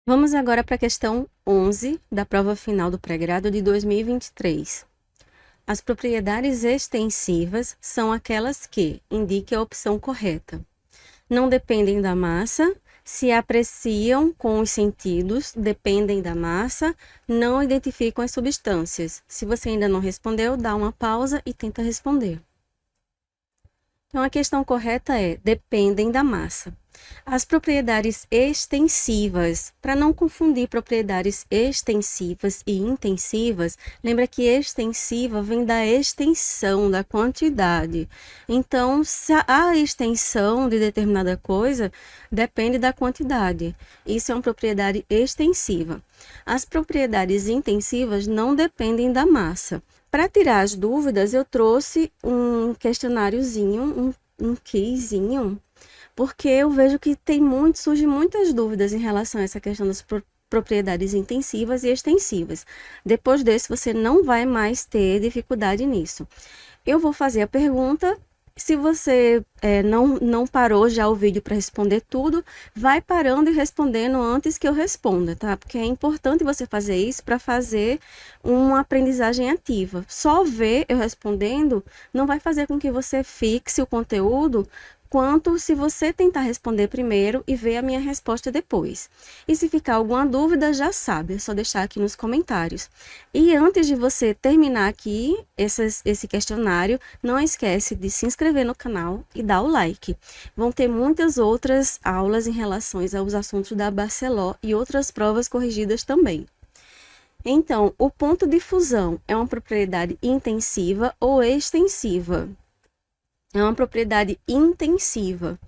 Vamos agora para a questão 11 da prova final do pré-grado de 2023. As propriedades extensivas são aquelas que indiquem a opção correta. Não dependem da massa, se apreciam com os sentidos, dependem da massa, não identificam as substâncias. Se você ainda não respondeu, dá uma pausa e tenta responder. Então, a questão correta é: dependem da massa. As propriedades extensivas, para não confundir propriedades extensivas e intensivas, lembra que extensiva vem da extensão, da quantidade. Então, se a extensão de determinada coisa depende da quantidade. Isso é uma propriedade extensiva. As propriedades intensivas não dependem da massa. Para tirar as dúvidas, eu trouxe um questionáriozinho, um quizinho, porque eu vejo que surgem muitas dúvidas em relação a essa questão das propriedades intensivas e extensivas. Depois desse, você não vai mais ter dificuldade nisso. Eu vou fazer a pergunta. Se você não parou já o vídeo para responder tudo, vai parando e respondendo antes que eu responda, tá? Porque é importante você fazer isso para fazer uma aprendizagem ativa. Só ver eu respondendo não vai fazer com que você fixe o conteúdo, quanto se você tentar responder primeiro e ver a minha resposta depois. E se ficar alguma dúvida, já sabe, é só deixar aqui nos comentários. E antes de você terminar aqui esse questionário, não esquece de se inscrever no canal e dar o like. Vão ter muitas outras aulas em relação aos assuntos da Bachelor e outras provas corrigidas também. Então, o ponto de fusão é uma propriedade intensiva ou extensiva? É uma propriedade intensiva.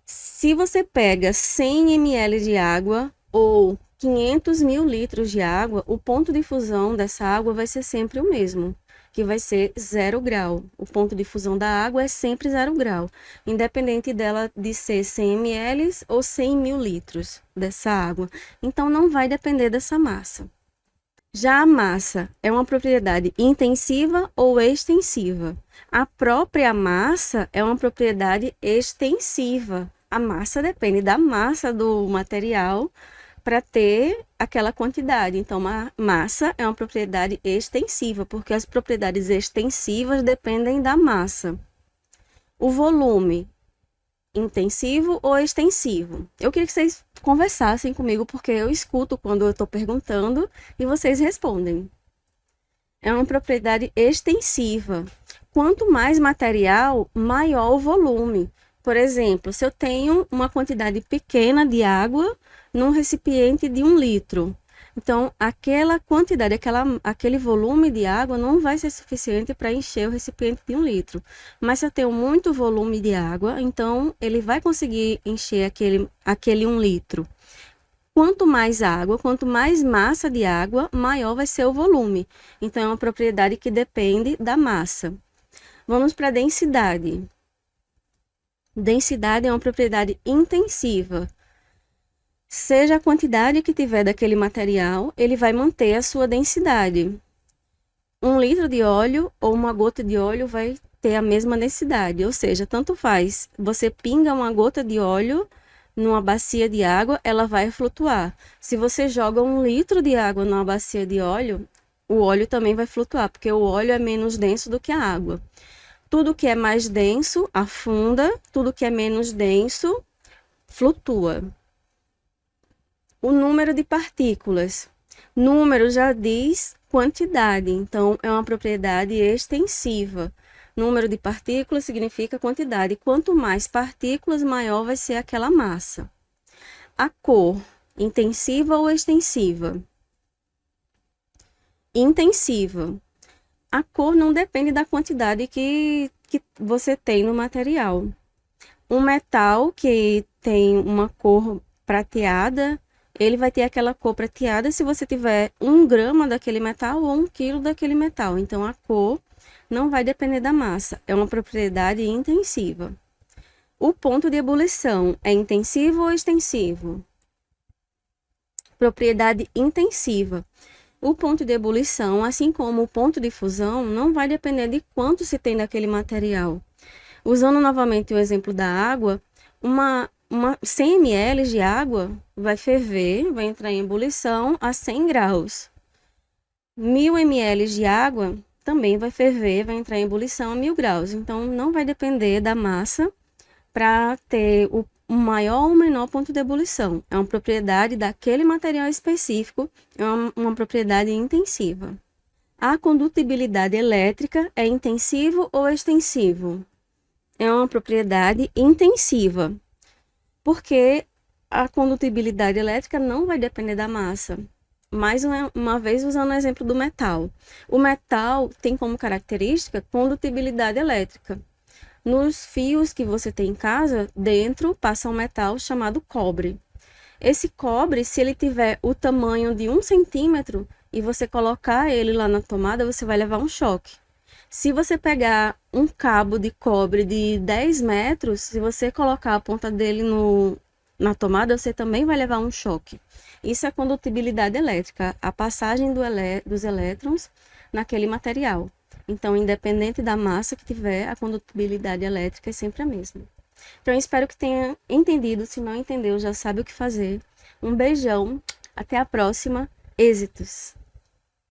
Se você pega 100 ml de água ou 500 mil litros de água, o ponto de fusão dessa água vai ser sempre o mesmo, que vai ser 0 grau. O ponto de fusão da água é sempre 0 grau, independente dela de ser 100 ml ou 100 mil litros dessa água. Então, não vai depender dessa massa. Já a massa é uma propriedade intensiva ou extensiva? A própria massa é uma propriedade extensiva. A massa depende da massa do material para ter aquela quantidade. Então, a massa é uma propriedade extensiva, porque as propriedades extensivas dependem da massa. O volume, intensivo ou extensivo? Eu queria que vocês conversassem comigo, porque eu escuto quando eu estou perguntando e vocês respondem. É uma propriedade extensiva. Quanto mais material, maior o volume. Por exemplo, se eu tenho uma quantidade pequena de água num recipiente de 1 litro, então aquela quantidade, aquele volume de água não vai ser suficiente para encher o recipiente de 1 litro. Mas se eu tenho muito volume de água, então ele vai conseguir encher aquele 1 litro. Quanto mais água, quanto mais massa de água, maior vai ser o volume. Então, é uma propriedade que depende da massa. Vamos para a densidade. Densidade é uma propriedade intensiva. Seja a quantidade que tiver daquele material, ele vai manter a sua densidade. 1 litro de óleo ou uma gota de óleo vai ter a mesma densidade, ou seja, tanto faz. Você pinga uma gota de óleo numa bacia de água, ela vai flutuar. Se você joga 1 litro de água numa bacia de óleo, o óleo também vai flutuar, porque o óleo é menos denso do que a água. Tudo que é mais denso afunda, tudo que é menos denso flutua. O número de partículas. Número já diz quantidade, então é uma propriedade extensiva. Número de partículas significa quantidade. Quanto mais partículas, maior vai ser aquela massa. A cor, intensiva ou extensiva? Intensiva. A cor não depende da quantidade que você tem no material. Um metal que tem uma cor prateada, ele vai ter aquela cor prateada se você tiver 1 grama daquele metal ou 1 quilo daquele metal. Então, a cor não vai depender da massa, é uma propriedade intensiva. O ponto de ebulição é intensivo ou extensivo? Propriedade intensiva. O ponto de ebulição, assim como o ponto de fusão, não vai depender de quanto se tem daquele material. Usando novamente o exemplo da água, 100 ml de água vai ferver, vai entrar em ebulição a 100 graus. 1000 ml de água também vai ferver, vai entrar em ebulição a 1000 graus. Então, não vai depender da massa para ter o maior ou menor ponto de ebulição. É uma propriedade daquele material específico, é uma propriedade intensiva. A condutibilidade elétrica é intensivo ou extensivo? É uma propriedade intensiva, porque a condutibilidade elétrica não vai depender da massa. Mais uma vez, usando o exemplo do metal. O metal tem como característica condutibilidade elétrica. Nos fios que você tem em casa, dentro passa um metal chamado cobre. Esse cobre, se ele tiver o tamanho de 1 centímetro e você colocar ele lá na tomada, você vai levar um choque. Se você pegar um cabo de cobre de 10 metros, se você colocar a ponta dele na tomada, você também vai levar um choque. Isso é condutibilidade elétrica, a passagem dos elétrons naquele material. Então, independente da massa que tiver, a condutibilidade elétrica é sempre a mesma. Então, eu espero que tenha entendido. Se não entendeu, já sabe o que fazer. Um beijão. Até a próxima. Êxitos!